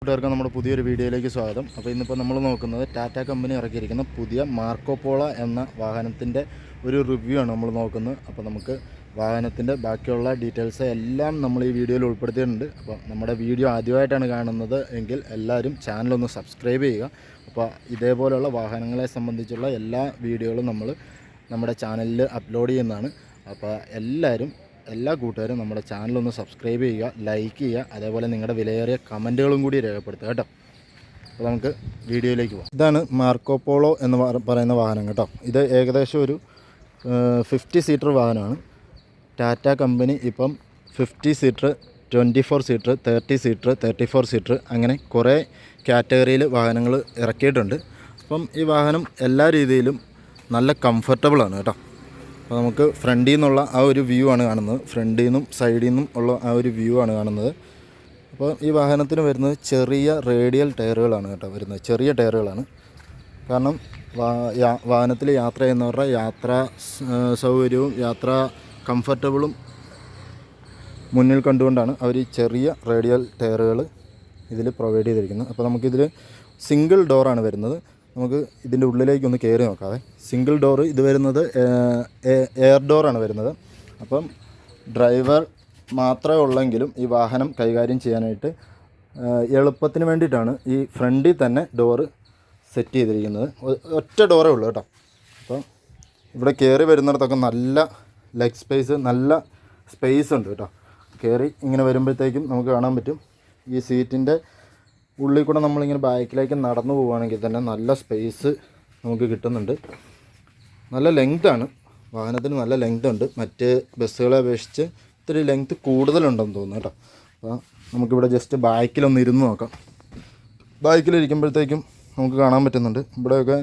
കൂട്ടുകാർക്ക് നമ്മുടെ പുതിയൊരു വീഡിയോയിലേക്ക് സ്വാഗതം. അപ്പോൾ ഇന്നിപ്പോൾ നമ്മൾ നോക്കുന്നത് ടാറ്റ കമ്പനി ഇറക്കിയിരിക്കുന്ന പുതിയ മാർക്കോപോള എന്ന വാഹനത്തിൻ്റെ ഒരു റിവ്യൂ ആണ് നമ്മൾ നോക്കുന്നത്. അപ്പോൾ നമുക്ക് വാഹനത്തിൻ്റെ ബാക്കിയുള്ള ഡീറ്റെയിൽസ് എല്ലാം നമ്മൾ ഈ വീഡിയോയിൽ ഉൾപ്പെടുത്തിയിട്ടുണ്ട്. അപ്പോൾ നമ്മുടെ വീഡിയോ ആദ്യമായിട്ടാണ് കാണുന്നത് എങ്കിൽ എല്ലാവരും ചാനലൊന്ന് സബ്സ്ക്രൈബ് ചെയ്യുക. അപ്പോൾ ഇതേപോലെയുള്ള വാഹനങ്ങളെ സംബന്ധിച്ചുള്ള എല്ലാ വീഡിയോകളും നമ്മൾ നമ്മുടെ ചാനലിൽ അപ്ലോഡ് ചെയ്യുന്നതാണ്. അപ്പോൾ എല്ലാ കൂട്ടുകാരും നമ്മുടെ ചാനലൊന്ന് സബ്സ്ക്രൈബ് ചെയ്യുക, ലൈക്ക് ചെയ്യുക, അതേപോലെ നിങ്ങളുടെ വിലയേറിയ കമൻറ്റുകളും കൂടി രേഖപ്പെടുത്തുക കേട്ടോ. അപ്പോൾ നമുക്ക് വീഡിയോയിലേക്ക് പോകാം. ഇതാണ് മാർക്കോപോളോ എന്ന് പറയുന്ന വാഹനം കേട്ടോ. ഇത് ഏകദേശം ഒരു 50 സീറ്റർ വാഹനമാണ്. ടാറ്റ കമ്പനി ഇപ്പം 50 സീറ്റർ, 24 സീറ്റർ, 30 സീറ്റർ, 34 സീറ്റർ അങ്ങനെ കുറേ കാറ്റഗറിയിൽ വാഹനങ്ങൾ ഇറക്കിയിട്ടുണ്ട്. അപ്പം ഈ വാഹനം എല്ലാ രീതിയിലും നല്ല കംഫർട്ടബിളാണ് കേട്ടോ. അപ്പോൾ നമുക്ക് ഫ്രണ്ടിൽ നിന്നുള്ള ആ ഒരു വ്യൂ ആണ് കാണുന്നത്, ഫ്രണ്ടിൽ നിന്നും സൈഡിൽ നിന്നും ഉള്ള ആ ഒരു വ്യൂ ആണ് കാണുന്നത്. അപ്പോൾ ഈ വാഹനത്തിന് വരുന്നത് ചെറിയ റേഡിയൽ ടയറുകളാണ് കേട്ടോ വരുന്നത്, ചെറിയ ടയറുകളാണ്. കാരണം വാഹനത്തിൽ യാത്ര ചെയ്യുന്നവരുടെ യാത്രാ സൗകര്യവും യാത്രാ കംഫർട്ടബിളും മുന്നിൽ കണ്ടുകൊണ്ടാണ് അവർ ഈ ചെറിയ റേഡിയൽ ടയറുകൾ ഇതിൽ പ്രൊവൈഡ് ചെയ്തിരിക്കുന്നത്. അപ്പോൾ നമുക്കിതിൽ സിംഗിൾ ഡോറാണ് വരുന്നത്. നമുക്ക് ഇതിൻ്റെ ഉള്ളിലേക്കൊന്ന് കയറി നോക്കാവേ. സിംഗിൾ ഡോറ് ഇത് വരുന്നത് എയർ ഡോറാണ് വരുന്നത്. അപ്പം ഡ്രൈവർ മാത്രമേ ഉള്ളെങ്കിലും ഈ വാഹനം കൈകാര്യം ചെയ്യാനായിട്ട് എളുപ്പത്തിന് വേണ്ടിയിട്ടാണ് ഈ ഫ്രണ്ടിൽ തന്നെ ഡോറ് സെറ്റ് ചെയ്തിരിക്കുന്നത്. ഒറ്റ ഡോറേ ഉള്ളൂ കേട്ടോ. അപ്പം ഇവിടെ കയറി വരുന്നിടത്തൊക്കെ നല്ല ലെഗ് സ്പേസ്, നല്ല സ്പേസ് ഉണ്ട് കേട്ടോ. കയറി ഇങ്ങനെ വരുമ്പോഴത്തേക്കും നമുക്ക് കാണാൻ പറ്റും ഈ സീറ്റിൻ്റെ ഉള്ളിൽ കൂടെ നമ്മളിങ്ങനെ ബാക്കിലേക്ക് നടന്നു പോവുകയാണെങ്കിൽ തന്നെ നല്ല സ്പേസ് നമുക്ക് കിട്ടുന്നുണ്ട്. നല്ല ലെങ്താണ് വാഹനത്തിന്, നല്ല ലെങ്ത് ഉണ്ട്. മറ്റ് ബസ്സുകളെ അപേക്ഷിച്ച് ഇത്തിരി ലെങ്ത് കൂടുതലുണ്ടെന്ന് തോന്നുന്നു കേട്ടോ. അപ്പോൾ നമുക്കിവിടെ ജസ്റ്റ് ബാക്കിലൊന്ന് ഇരുന്ന് നോക്കാം. ബാക്കിലിരിക്കുമ്പോഴത്തേക്കും നമുക്ക് കാണാൻ പറ്റുന്നുണ്ട് ഇവിടെയൊക്കെ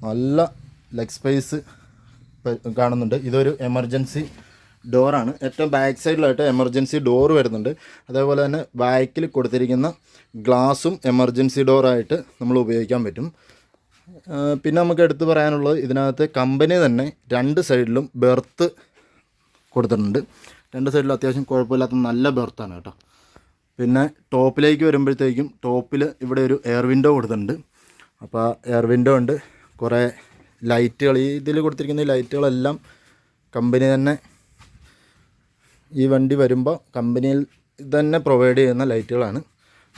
നല്ല ലെഗ് സ്പേസ് കാണുന്നുണ്ട്. ഇതൊരു എമർജൻസി ഡോറാണ്. ഏറ്റവും ബാക്ക് സൈഡിലായിട്ട് എമർജൻസി ഡോറ് വരുന്നുണ്ട്. അതേപോലെ തന്നെ ബാക്കിൽ കൊടുത്തിരിക്കുന്ന ഗ്ലാസും എമർജൻസി ഡോറായിട്ട് നമ്മൾ ഉപയോഗിക്കാൻ പറ്റും. പിന്നെ നമുക്ക് എടുത്തു പറയാനുള്ളത് ഇതിനകത്ത് കമ്പനി തന്നെ രണ്ട് സൈഡിലും ബെർത്ത് കൊടുത്തിട്ടുണ്ട്. രണ്ട് സൈഡിലും അത്യാവശ്യം കുഴപ്പമില്ലാത്ത നല്ല ബെർത്താണ് കേട്ടോ. പിന്നെ ടോപ്പിലേക്ക് വരുമ്പോഴത്തേക്കും ടോപ്പിൽ ഇവിടെ ഒരു എയർ വിൻഡോ കൊടുത്തിട്ടുണ്ട്. അപ്പോൾ എയർ വിൻഡോ ഉണ്ട്. കുറേ ലൈറ്റുകൾ, ഈ ഇതിൽ കൊടുത്തിരിക്കുന്ന ഈ ലൈറ്റുകളെല്ലാം കമ്പനി തന്നെ, ഈ വണ്ടി വരുമ്പോൾ കമ്പനിയിൽ തന്നെ പ്രൊവൈഡ് ചെയ്യുന്ന ലൈറ്റുകളാണ്.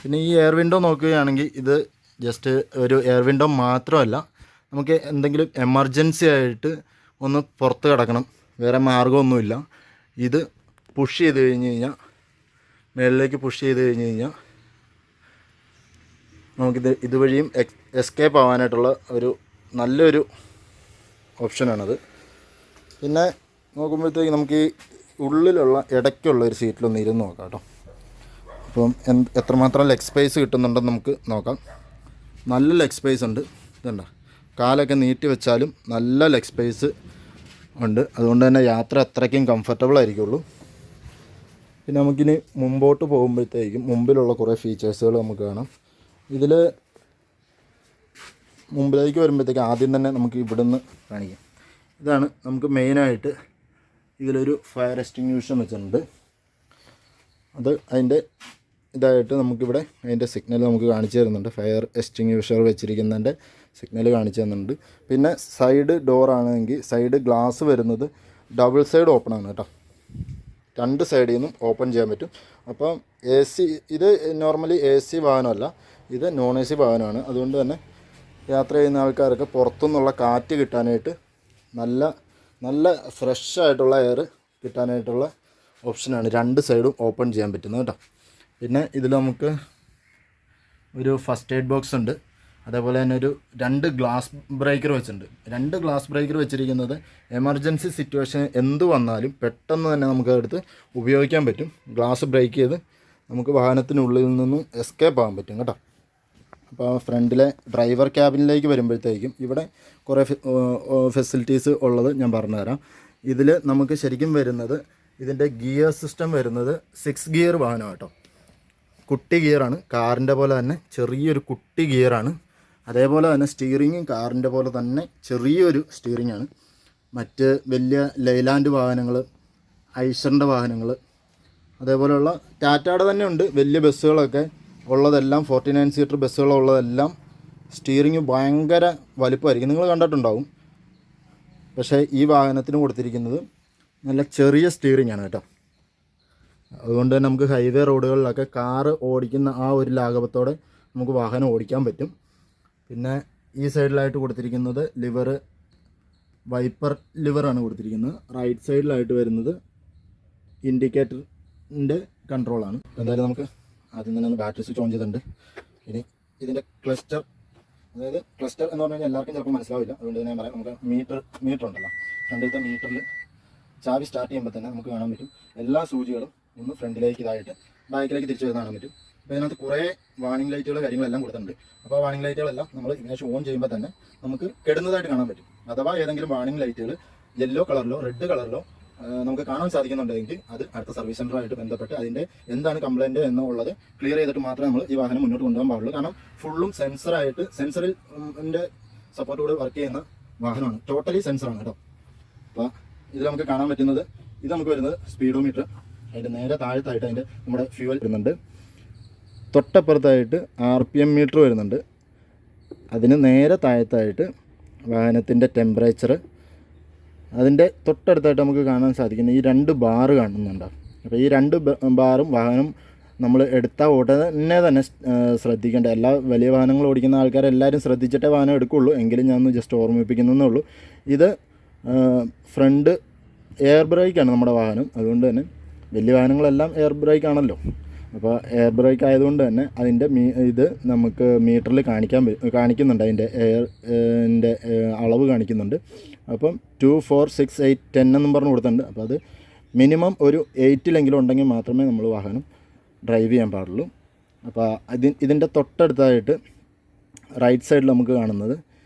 പിന്നെ ഈ എയർ വിൻഡോ നോക്കുകയാണെങ്കിൽ ഇത് ജസ്റ്റ് ഒരു എയർ വിൻഡോ മാത്രമല്ല, നമുക്ക് എന്തെങ്കിലും എമർജൻസി ആയിട്ട് ഒന്ന് പുറത്ത് കിടക്കണം, വേറെ മാർഗ്ഗമൊന്നുമില്ല. ഇത് പുഷ് ചെയ്ത് കഴിഞ്ഞ് കഴിഞ്ഞാൽ, മുകളിലേക്ക് പുഷ് ചെയ്ത് കഴിഞ്ഞ് കഴിഞ്ഞാൽ നമുക്കിത് ഇതുവഴിയും എസ്കേപ്പ് ആവാനായിട്ടുള്ള ഒരു നല്ലൊരു ഓപ്ഷനാണത്. പിന്നെ നോക്കുമ്പോഴത്തേക്ക് നമുക്ക് ഈ ഉള്ളിലുള്ള ഇടയ്ക്കുള്ള ഒരു സീറ്റിലൊന്ന് ഇരുന്ന് നോക്കാം കേട്ടോ. അപ്പം എത്രമാത്രം ലെഗ് സ്പേസ് കിട്ടുന്നുണ്ടെന്ന് നമുക്ക് നോക്കാം. നല്ല ലെഗ് സ്പേസ് ഉണ്ട്. ഇതുണ്ട, കാലൊക്കെ നീട്ടി വെച്ചാലും നല്ല ലെഗ് സ്പേസ് ഉണ്ട്. അതുകൊണ്ട് തന്നെ യാത്ര അത്രയ്ക്കും കംഫർട്ടബിൾ ആയിരിക്കുള്ളൂ. പിന്നെ നമുക്കിനി മുമ്പോട്ട് പോകുമ്പോഴത്തേക്കും മുമ്പിലുള്ള കുറേ ഫീച്ചേഴ്സുകൾ നമുക്ക് കാണാം. ഇതിൽ മുമ്പിലേക്ക് വരുമ്പോഴത്തേക്ക് ആദ്യം തന്നെ നമുക്ക് ഇവിടുന്ന് കാണിക്കാം. ഇതാണ് നമുക്ക് മെയിനായിട്ട് ഇതിലൊരു ഫയർ എക്സ്റ്റിങ്ക്യൂഷൻ വെച്ചിട്ടുണ്ട്. അത് അതിൻ്റെ ഇതായിട്ട് നമുക്കിവിടെ അതിൻ്റെ സിഗ്നൽ നമുക്ക് കാണിച്ചു തരുന്നുണ്ട്. ഫയർ എക്സ്റ്റിങ്ക്യൂഷർ വെച്ചിരിക്കുന്നതിൻ്റെ സിഗ്നൽ കാണിച്ചു തരുന്നുണ്ട്. പിന്നെ സൈഡ് ഡോർ ആണെങ്കിൽ സൈഡ് ഗ്ലാസ് വരുന്നത് ഡബിൾ സൈഡ് ഓപ്പൺ ആണ് കേട്ടോ. രണ്ട് സൈഡിൽ നിന്നും ഓപ്പൺ ചെയ്യാൻ പറ്റും. അപ്പം ഇത് നോർമലി AC വാഹനമല്ല, ഇത് നോൺ AC വാഹനമാണ്. അതുകൊണ്ട് തന്നെ യാത്ര ചെയ്യുന്ന ആൾക്കാർക്ക് പുറത്തുനിന്നുള്ള കാറ്റ് കിട്ടാനായിട്ട് നല്ല ഫ്രഷ് ആയിട്ടുള്ള എയർ കിട്ടാനായിട്ടുള്ള ഓപ്ഷനാണ് രണ്ട് സൈഡും ഓപ്പൺ ചെയ്യാൻ പറ്റുന്നത് കേട്ടോ. പിന്നെ ഇതിൽ നമുക്ക് ഒരു ഫസ്റ്റ് എയ്ഡ് ബോക്സ് ഉണ്ട്. അതേപോലെ തന്നെ ഒരു 2 ഗ്ലാസ് ബ്രേക്കർ വെച്ചിട്ടുണ്ട്. 2 ഗ്ലാസ് ബ്രേക്കർ വെച്ചിരിക്കുന്നത് എമർജൻസി സിറ്റുവേഷൻ എന്ത് വന്നാലും പെട്ടെന്ന് തന്നെ നമുക്ക് എടുത്ത് ഉപയോഗിക്കാൻ പറ്റും. ഗ്ലാസ് ബ്രേക്ക് ചെയ്ത് നമുക്ക് വാഹനത്തിനുള്ളിൽ നിന്നും എസ്കേപ്പ് ആകാൻ പറ്റും കേട്ടോ. അപ്പോൾ ഫ്രണ്ടിലെ ഡ്രൈവർ ക്യാബിനിലേക്ക് വരുമ്പോഴത്തേക്കും ഇവിടെ കുറേ ഫെസിലിറ്റീസ് ഉള്ളത് ഞാൻ പറഞ്ഞുതരാം. ഇതിൽ നമുക്ക് ശരിക്കും വരുന്നത് ഇതിൻ്റെ ഗിയർ സിസ്റ്റം വരുന്നത് 6 ഗിയർ വാഹനം കേട്ടോ. കുട്ടി ഗിയറാണ്, കാറിൻ്റെ പോലെ തന്നെ ചെറിയൊരു കുട്ടി ഗിയറാണ്. അതേപോലെ തന്നെ സ്റ്റിയറിങ്ങും കാറിൻ്റെ പോലെ തന്നെ ചെറിയൊരു സ്റ്റിയറിങ്ങാണ്. മറ്റ് വലിയ ലൈലാൻഡ് വാഹനങ്ങൾ, ഐഷറിൻ്റെ വാഹനങ്ങൾ, അതേപോലെയുള്ള ടാറ്റയുടെ തന്നെ ഉണ്ട് വലിയ ബസ്സുകളൊക്കെ ഉള്ളതെല്ലാം 49 സീറ്റർ ബസ്സുകളുള്ളതെല്ലാം സ്റ്റിയറിങ് ഭയങ്കര വലുപ്പമായിരിക്കും, നിങ്ങൾ കണ്ടിട്ടുണ്ടാവും. പക്ഷേ ഈ വാഹനത്തിന് കൊടുത്തിരിക്കുന്നത് നല്ല ചെറിയ സ്റ്റിയറിംഗ് ആണ് കേട്ടോ. അതുകൊണ്ട് തന്നെ നമുക്ക് ഹൈവേ റോഡുകളിലൊക്കെ കാറ് ഓടിക്കുന്ന ആ ഒരു ലാഘവത്തോടെ നമുക്ക് വാഹനം ഓടിക്കാൻ പറ്റും. പിന്നെ ഈ സൈഡിലായിട്ട് കൊടുത്തിരിക്കുന്നത് വൈപ്പർ ലിവറാണ് കൊടുത്തിരിക്കുന്നത്. റൈറ്റ് സൈഡിലായിട്ട് വരുന്നത് ഇൻഡിക്കേറ്ററിൻ്റെ കൺട്രോളാണ്. എന്തായാലും നമുക്ക് ആദ്യം തന്നെ ഒന്ന് ബാറ്ററി സ്വിച്ച് ഓൺ ചെയ്തിട്ടുണ്ട്. ഇനി ഇതിൻ്റെ ക്ലസ്റ്റർ, അതായത് ക്ലസ്റ്റർ എന്ന് പറഞ്ഞു കഴിഞ്ഞാൽ എല്ലാവർക്കും ചിലപ്പോൾ മനസ്സിലാവില്ല, അതുകൊണ്ട് തന്നെ ഞാൻ പറയാം. നമുക്ക് മീറ്റർ ഉണ്ടല്ലോ, ഫ്രണ്ടിലത്തെ മീറ്ററിൽ ചാവി സ്റ്റാർട്ട് ചെയ്യുമ്പോൾ തന്നെ നമുക്ക് കാണാൻ പറ്റും എല്ലാ സൂചികളും ഒന്ന് ഫ്രണ്ടിലേക്ക് ഇതായിട്ട് ബാക്കിലേക്ക് തിരിച്ചു വരുന്ന കാണാൻ പറ്റും. അപ്പോൾ ഇതിനകത്ത് കുറേ വാണിംഗ് ലൈറ്റുകൾ കാര്യങ്ങളെല്ലാം കൊടുത്തിട്ടുണ്ട്. അപ്പോൾ ആ വാണിംഗ് ലൈറ്റുകളെല്ലാം നമ്മൾ ഇഗ്നിഷൻ ഓൺ ചെയ്യുമ്പോൾ തന്നെ നമുക്ക് കെടുന്നതായിട്ട് കാണാൻ പറ്റും. അഥവാ ഏതെങ്കിലും വാണിംഗ് ലൈറ്റുകൾ യെല്ലോ കളറിലോ റെഡ് കളറിലോ നമുക്ക് കാണാൻ സാധിക്കുന്നുണ്ടെങ്കിൽ അത് അടുത്ത സർവീസ് സെൻ്ററുമായിട്ട് ബന്ധപ്പെട്ട് അതിൻ്റെ എന്താണ് കംപ്ലയിൻറ്റ് എന്നുള്ളത് ക്ലിയർ ചെയ്തിട്ട് മാത്രമേ നമ്മൾ ഈ വാഹനം മുന്നോട്ട് കൊണ്ടുപോകാൻ പാടുള്ളൂ. കാരണം ഫുള്ളും സെൻസറിൽ സപ്പോർട്ടോട് വർക്ക് ചെയ്യുന്ന വാഹനമാണ്, ടോട്ടലി സെൻസറാണ് കേട്ടോ. അപ്പോൾ ഇതിൽ നമുക്ക് കാണാൻ പറ്റുന്നത്, ഇത് നമുക്ക് വരുന്നത് സ്പീഡോമീറ്റർ, അതിൻ്റെ നേരെ താഴത്തായിട്ട് അതിൻ്റെ നമ്മുടെ ഫ്യൂവൽ വരുന്നുണ്ട്. തൊട്ടപ്പുറത്തായിട്ട് RPM മീറ്റർ വരുന്നുണ്ട്. അതിന് നേരെ താഴത്തായിട്ട് വാഹനത്തിൻ്റെ ടെമ്പറേച്ചർ, അതിൻ്റെ തൊട്ടടുത്തായിട്ട് നമുക്ക് കാണാൻ സാധിക്കുന്ന ഈ 2 ബാർ കാണുന്നുണ്ടാവും. അപ്പോൾ ഈ 2 ബാറും വാഹനം നമ്മൾ എടുത്താൽ ഉടനെ തന്നെ ശ്രദ്ധിക്കേണ്ട, എല്ലാ വലിയ വാഹനങ്ങൾ ഓടിക്കുന്ന ആൾക്കാരെല്ലാവരും ശ്രദ്ധിച്ചിട്ടേ വാഹനം എടുക്കുകയുള്ളൂ. എങ്കിലും ഞാനൊന്ന് ജസ്റ്റ് ഓർമ്മിപ്പിക്കുന്നേ ഉള്ളൂ. ഇത് ഫ്രണ്ട് എയർ ബ്രേക്കാണ് നമ്മുടെ വാഹനം. അതുകൊണ്ട് തന്നെ വലിയ വാഹനങ്ങളെല്ലാം എയർ ബ്രേക്ക് ആണല്ലോ. അപ്പോൾ എയർ ബ്രേക്ക് ആയതുകൊണ്ട് തന്നെ അതിൻ്റെ ഇത് നമുക്ക് മീറ്ററിൽ കാണിക്കുന്നുണ്ട്, അതിൻ്റെ എയറിൻ്റെ അളവ് കാണിക്കുന്നുണ്ട്. അപ്പം 2, 4, 6, 8, 10 എന്നും പറഞ്ഞ് കൊടുത്തിട്ടുണ്ട്. അപ്പോൾ അത് മിനിമം ഒരു 8 ഉണ്ടെങ്കിൽ മാത്രമേ നമ്മൾ വാഹനം ഡ്രൈവ് ചെയ്യാൻ പാടുള്ളൂ. അപ്പോൾ ഇതിൻ്റെ തൊട്ടടുത്തായിട്ട് റൈറ്റ് സൈഡിൽ നമുക്ക് കാണുന്നത്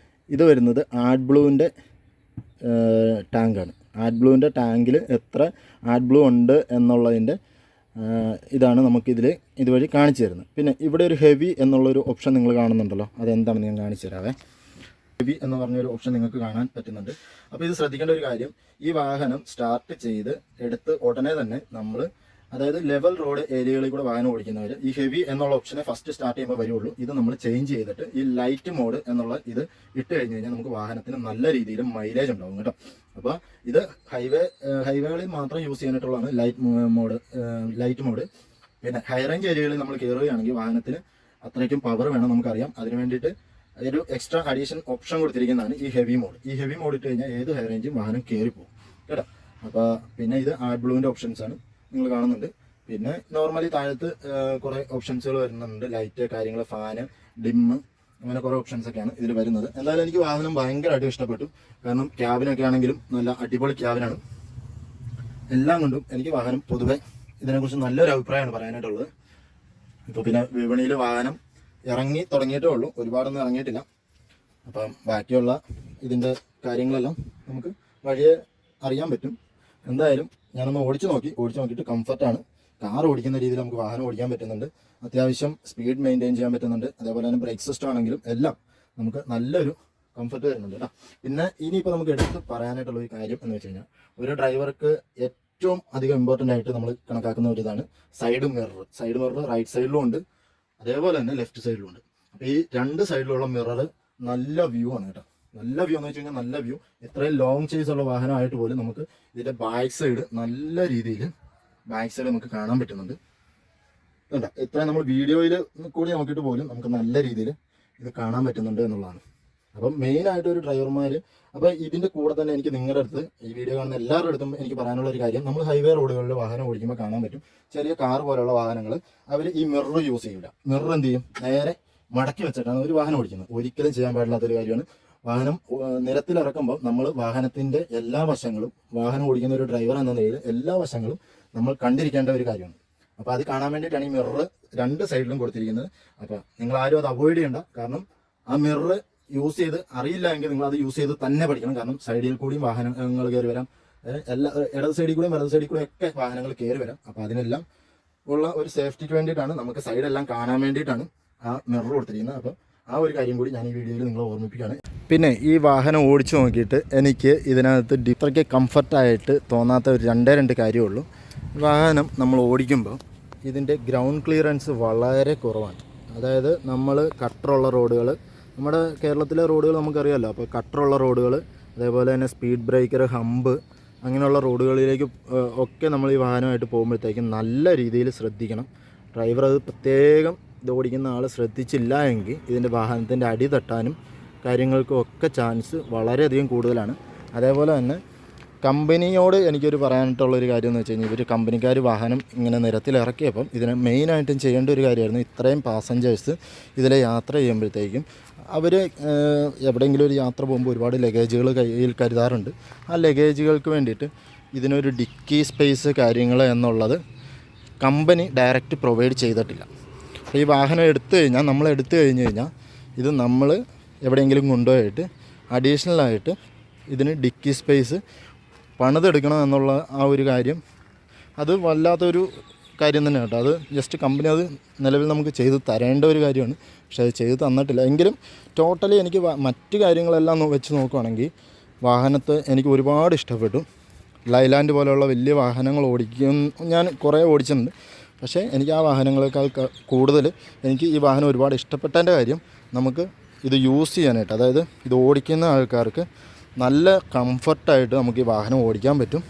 ഇത് വരുന്നത് AdBlueൻ്റെ ടാങ്കാണ്. AdBlueൻ്റെ ടാങ്കിൽ എത്ര AdBlue ഉണ്ട് എന്നുള്ളതിൻ്റെ ഇതാണ് ഇതുവഴി കാണിച്ചു തരുന്നത്. പിന്നെ ഇവിടെ ഒരു ഹെവി എന്നുള്ളൊരു ഓപ്ഷൻ നിങ്ങൾ കാണുന്നുണ്ടല്ലോ, അതെന്താണെന്ന് ഞാൻ കാണിച്ചു തരാവേ. ഹെവി എന്ന് പറഞ്ഞൊരു ഓപ്ഷൻ നിങ്ങൾക്ക് കാണാൻ പറ്റുന്നുണ്ട്. അപ്പോൾ ഇത് ശ്രദ്ധിക്കേണ്ട ഒരു കാര്യം, ഈ വാഹനം സ്റ്റാർട്ട് ചെയ്ത് എടുത്ത് ഉടനെ തന്നെ നമ്മൾ, അതായത് ലെവൽ റോഡ് ഏരിയകളിൽ കൂടെ വാഹനം ഓടിക്കുന്നവർ ഈ ഹെവി എന്നുള്ള ഓപ്ഷനെ ഫസ്റ്റ് സ്റ്റാർട്ട് ചെയ്യുമ്പോൾ വരുള്ളൂ. ഇത് നമ്മൾ ചേഞ്ച് ചെയ്തിട്ട് ഈ ലൈറ്റ് മോഡ് എന്നുള്ള ഇത് ഇട്ട് കഴിഞ്ഞ് കഴിഞ്ഞാൽ നമുക്ക് വാഹനത്തിന് നല്ല രീതിയിൽ മൈലേജ് ഉണ്ടാവും കേട്ടോ. അപ്പോൾ ഇത് ഹൈവേകളിൽ മാത്രം യൂസ് ചെയ്യാനായിട്ടുള്ളതാണ് ലൈറ്റ് മോഡ്. പിന്നെ ഹൈ റേഞ്ച് ഏരിയകളിൽ നമ്മൾ കയറുകയാണെങ്കിൽ വാഹനത്തിന് അത്രയ്ക്കും പവർ വേണം, നമുക്കറിയാം. അതിന് വേണ്ടിയിട്ട് ഒരു എക്സ്ട്രാ അഡീഷൻ ഓപ്ഷൻ കൊടുത്തിരിക്കുന്നതാണ് ഈ ഹെവി മോഡ്. ഈ ഹെവി മോഡ് ഇട്ട് കഴിഞ്ഞാൽ ഏത് ഹൈ റേഞ്ചും വാഹനം കയറിപ്പോകും കേട്ടോ. അപ്പോൾ പിന്നെ ഇത് AdBlueൻ്റെ ഓപ്ഷൻസാണ് നിങ്ങൾ കാണുന്നുണ്ട്. പിന്നെ നോർമലി താഴത്ത് കുറേ ഓപ്ഷൻസുകൾ വരുന്നുണ്ട്, ലൈറ്റ് കാര്യങ്ങൾ, ഫാന്, ഡിമ്മ്, അങ്ങനെ കുറേ ഓപ്ഷൻസൊക്കെയാണ് ഇതിൽ വരുന്നത്. എന്തായാലും എനിക്ക് വാഹനം ഭയങ്കരമായിട്ട് ഇഷ്ടപ്പെട്ടു. കാരണം ക്യാബിനൊക്കെ ആണെങ്കിലും നല്ല അടിപൊളി ക്യാബിനാണ്. എല്ലാം കൊണ്ടും എനിക്ക് വാഹനം പൊതുവെ ഇതിനെക്കുറിച്ച് നല്ലൊരു അഭിപ്രായമാണ് പറയാനായിട്ടുള്ളത്. ഇപ്പോൾ പിന്നെ വിപണിയിൽ വാഹനം ഇറങ്ങി തുടങ്ങിയിട്ടേ ഉള്ളൂ, ഒരുപാടൊന്നും ഇറങ്ങിയിട്ടില്ല. അപ്പം ബാക്കിയുള്ള ഇതിൻ്റെ കാര്യങ്ങളെല്ലാം നമുക്ക് വഴിയെ അറിയാൻ പറ്റും. എന്തായാലും ഞാനൊന്ന് ഓടിച്ചു നോക്കിയിട്ട് കംഫർട്ടാണ്. കാർ ഓടിക്കുന്ന രീതിയിൽ നമുക്ക് വാഹനം ഓടിക്കാൻ പറ്റുന്നുണ്ട്. അത്യാവശ്യം സ്പീഡ് മെയിൻറ്റെയിൻ ചെയ്യാൻ പറ്റുന്നുണ്ട്. അതേപോലെ തന്നെ ബ്രേക്ക് സിസ്റ്റം ആണെങ്കിലും എല്ലാം നമുക്ക് നല്ലൊരു കംഫർട്ട് വരുന്നുണ്ട് കേട്ടോ. പിന്നെ ഇനിയിപ്പോൾ നമുക്ക് എടുത്ത് പറയാനായിട്ടുള്ള ഒരു കാര്യം എന്ന് വെച്ച് കഴിഞ്ഞാൽ, ഒരു ഡ്രൈവർക്ക് ഏറ്റവും അധികം ഇമ്പോർട്ടൻ്റ് ആയിട്ട് നമ്മൾ കണക്കാക്കുന്ന ഒരു ഇതാണ് സൈഡ് മിറർ. റൈറ്റ് സൈഡിലും ഉണ്ട്, അതേപോലെ തന്നെ ലെഫ്റ്റ് സൈഡിലും ഉണ്ട്. അപ്പോൾ ഈ 2 സൈഡിലുള്ള മിറർ നല്ല വ്യൂ ആണ് കേട്ടോ. നല്ല വ്യൂ എന്ന് വെച്ച് കഴിഞ്ഞാൽ നല്ല വ്യൂ. ഇത്രയും ലോങ് ചേസ് ഉള്ള വാഹനമായിട്ട് പോലും നമുക്ക് ഇതിൻ്റെ ബാക്ക് സൈഡ് നല്ല രീതിയിൽ നമുക്ക് കാണാൻ പറ്റുന്നുണ്ട്. കണ്ടോ, ഇത്രയും നമ്മൾ വീഡിയോയിൽ കൂടി നോക്കിയിട്ട് പോലും നമുക്ക് നല്ല രീതിയിൽ ഇത് കാണാൻ പറ്റുന്നുണ്ട് എന്നുള്ളതാണ്. അപ്പം മെയിനായിട്ട് ഒരു ഡ്രൈവർമാർ, അപ്പോൾ ഇതിൻ്റെ കൂടെ തന്നെ എനിക്ക് നിങ്ങളുടെ അടുത്ത്, ഈ വീഡിയോ കാണുന്ന എല്ലാവരുടെ അടുത്തും എനിക്ക് പറയാനുള്ള ഒരു കാര്യം, നമ്മൾ ഹൈവേ റോഡുകളിൽ വാഹനം ഓടിക്കുമ്പോൾ കാണാൻ പറ്റും ചെറിയ കാർ പോലെയുള്ള വാഹനങ്ങൾ അവർ ഈ മിറർ യൂസ് ചെയ്യില്ല. മിറർ എന്ത് ചെയ്യും, നേരെ മടക്കി വെച്ചിട്ടാണ് ഒരു വാഹനം ഓടിക്കുന്നത്. ഒരിക്കലും ചെയ്യാൻ പാടില്ലാത്തൊരു കാര്യമാണ്. വാഹനം നിരത്തിലിറക്കുമ്പോൾ നമ്മൾ വാഹനത്തിൻ്റെ എല്ലാ വശങ്ങളും, വാഹനം ഓടിക്കുന്ന ഒരു ഡ്രൈവർ എന്ന നിലയിൽ എല്ലാ വശങ്ങളും നമ്മൾ കണ്ടിരിക്കേണ്ട ഒരു കാര്യമാണ്. അപ്പോൾ അത് കാണാൻ വേണ്ടിയിട്ടാണ് ഈ മിറർ 2 സൈഡിലും കൊടുത്തിരിക്കുന്നത്. അപ്പോൾ നിങ്ങൾ ആരും അത് അവോയ്ഡ് ചെയ്യണ്ട. കാരണം ആ മിറർ യൂസ് ചെയ്ത് അറിയില്ല എങ്കിൽ നിങ്ങൾ അത് യൂസ് ചെയ്ത് തന്നെ പഠിക്കണം. കാരണം സൈഡിൽ കൂടിയും വാഹനങ്ങൾ കയറി വരാം, ഇടത് സൈഡിൽ കൂടെയും വലത് സൈഡിൽ കൂടെയും ഒക്കെ വാഹനങ്ങൾ കയറി വരാം. അപ്പോൾ അതിനെല്ലാം ഉള്ള ഒരു സേഫ്റ്റിക്ക് വേണ്ടിയിട്ടാണ്, നമുക്ക് സൈഡെല്ലാം കാണാൻ വേണ്ടിയിട്ടാണ് ആ മിറർ കൊടുത്തിരിക്കുന്നത്. അപ്പോൾ ആ ഒരു കാര്യം കൂടി ഞാൻ ഈ വീഡിയോയിൽ നിങ്ങളെ ഓർമ്മിപ്പിക്കുകയാണ്. പിന്നെ ഈ വാഹനം ഓടിച്ചു നോക്കിയിട്ട് എനിക്ക് ഇതിനകത്ത് ഇത്രയ്ക്ക് കംഫർട്ടായിട്ട് തോന്നാത്ത ഒരു 2 കാര്യമേ ഉള്ളൂ. വാഹനം നമ്മൾ ഓടിക്കുമ്പോൾ ഇതിൻ്റെ ഗ്രൗണ്ട് ക്ലിയറൻസ് വളരെ കുറവാണ്. അതായത് നമ്മൾ കട്ടറുള്ള റോഡുകൾ, നമ്മുടെ കേരളത്തിലെ റോഡുകൾ നമുക്കറിയാമല്ലോ. അപ്പോൾ കട്ടറുള്ള റോഡുകൾ, അതേപോലെ തന്നെ സ്പീഡ് ബ്രേക്കർ, ഹമ്പ്, അങ്ങനെയുള്ള റോഡുകളിലേക്ക് ഒക്കെ നമ്മൾ ഈ വാഹനമായിട്ട് പോകുമ്പോഴത്തേക്കും നല്ല രീതിയിൽ ശ്രദ്ധിക്കണം. ഡ്രൈവർ അത് പ്രത്യേകം ഇത് ഓടിക്കുന്ന ആൾ ശ്രദ്ധിച്ചില്ല എങ്കിൽ ഇതിൻ്റെ വാഹനത്തിൻ്റെ അടി തട്ടാനും കാര്യങ്ങൾക്കും ഒക്കെ ചാൻസ് വളരെയധികം കൂടുതലാണ്. അതേപോലെ തന്നെ കമ്പനിയോട് എനിക്കൊരു പറയാനായിട്ടുള്ളൊരു കാര്യം എന്ന് വെച്ച് കഴിഞ്ഞാൽ, ഇവർ കമ്പനിക്കാർ വാഹനം ഇങ്ങനെ നിരത്തിലിറക്കിയപ്പം ഇതിന് മെയിനായിട്ടും ചെയ്യേണ്ട ഒരു കാര്യമായിരുന്നു, ഇത്രയും പാസഞ്ചേഴ്സ് ഇതിലെ യാത്ര ചെയ്യുമ്പോഴത്തേക്കും അവർ എവിടെയെങ്കിലും ഒരു യാത്ര പോകുമ്പോൾ ഒരുപാട് ലഗേജുകൾ കയ്യിൽ കരുതാറുണ്ട്. ആ ലഗേജുകൾക്ക് വേണ്ടിയിട്ട് ഇതിനൊരു ഡിക്കി സ്പേസ് കാര്യങ്ങൾ എന്നുള്ളത് കമ്പനി ഡയറക്റ്റ് പ്രൊവൈഡ് ചെയ്തിട്ടില്ല. അപ്പോൾ ഈ വാഹനം എടുത്തു കഴിഞ്ഞാൽ ഇത് നമ്മൾ എവിടെയെങ്കിലും കൊണ്ടുപോയിട്ട് അഡീഷണലായിട്ട് ഇതിന് ഡിക്കി സ്പേസ് പണിതെടുക്കണം എന്നുള്ള ആ ഒരു കാര്യം, അത് വല്ലാത്തൊരു കാര്യം തന്നെ കേട്ടോ. അത് ജസ്റ്റ് കമ്പനി അത് നിലവിൽ നമുക്ക് ചെയ്ത് തരേണ്ട ഒരു കാര്യമാണ്, പക്ഷേ അത് ചെയ്ത് തന്നിട്ടില്ല. എങ്കിലും ടോട്ടലി എനിക്ക് മറ്റ് കാര്യങ്ങളെല്ലാം വെച്ച് നോക്കുകയാണെങ്കിൽ വാഹനത്തെ എനിക്ക് ഒരുപാട് ഇഷ്ടപ്പെട്ടു. ലൈലാൻഡ് പോലെയുള്ള വലിയ വാഹനങ്ങൾ ഞാൻ കുറേ ഓടിച്ചിട്ടുണ്ട്, പക്ഷേ എനിക്ക് ആ വാഹനങ്ങളെക്കാൾ കൂടുതൽ എനിക്ക് ഈ വാഹനം ഒരുപാട് ഇഷ്ടപ്പെട്ടതിൻ്റെ കാര്യം, നമുക്ക് ഇത് യൂസ് ചെയ്യാനായിട്ട്, അതായത് ഇത് ഓടിക്കുന്ന ആൾക്കാർക്ക് നല്ല കംഫർട്ടായിട്ട് നമുക്ക് ഈ വാഹനം ഓടിക്കാൻ പറ്റും.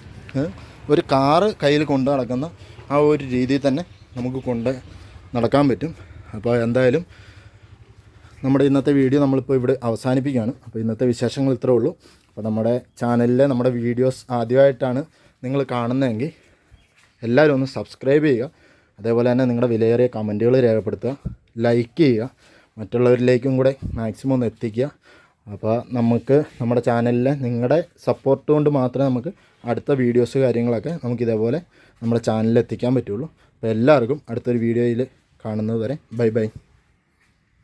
ഒരു കാറ് കയ്യിൽ കൊണ്ട് നടക്കുന്ന ആ ഒരു രീതിയിൽ തന്നെ നമുക്ക് കൊണ്ട് നടക്കാൻ പറ്റും. അപ്പോൾ എന്തായാലും നമ്മുടെ ഇന്നത്തെ വീഡിയോ നമ്മളിപ്പോൾ ഇവിടെ അവസാനിപ്പിക്കുകയാണ്. അപ്പോൾ ഇന്നത്തെ വിശേഷങ്ങൾ ഇത്രേ ഉള്ളൂ. അപ്പോൾ നമ്മുടെ ചാനലിലെ നമ്മുടെ വീഡിയോസ് ആദ്യമായിട്ടാണ് നിങ്ങൾ കാണുന്നതെങ്കിൽ എല്ലാവരും ഒന്ന് സബ്സ്ക്രൈബ് ചെയ്യുക. അതേപോലെ തന്നെ നിങ്ങളുടെ വിലയേറിയ കമൻറ്റുകൾ രേഖപ്പെടുത്തുക, ലൈക്ക് ചെയ്യുക, മറ്റുള്ളവരിലേക്കും കൂടെ മാക്സിമം ഒന്ന് എത്തിക്കുക. അപ്പോൾ നമുക്ക് നമ്മുടെ ചാനലിൽ നിങ്ങളുടെ സപ്പോർട്ട് കൊണ്ട് മാത്രമേ നമുക്ക് അടുത്ത വീഡിയോസ് കാര്യങ്ങളൊക്കെ നമുക്കിതേപോലെ നമ്മുടെ ചാനലിൽ എത്തിക്കാൻ പറ്റുള്ളൂ. അപ്പോൾ എല്ലാവർക്കും അടുത്തൊരു വീഡിയോയിൽ കാണുന്നത് വരെ ബൈ ബൈ.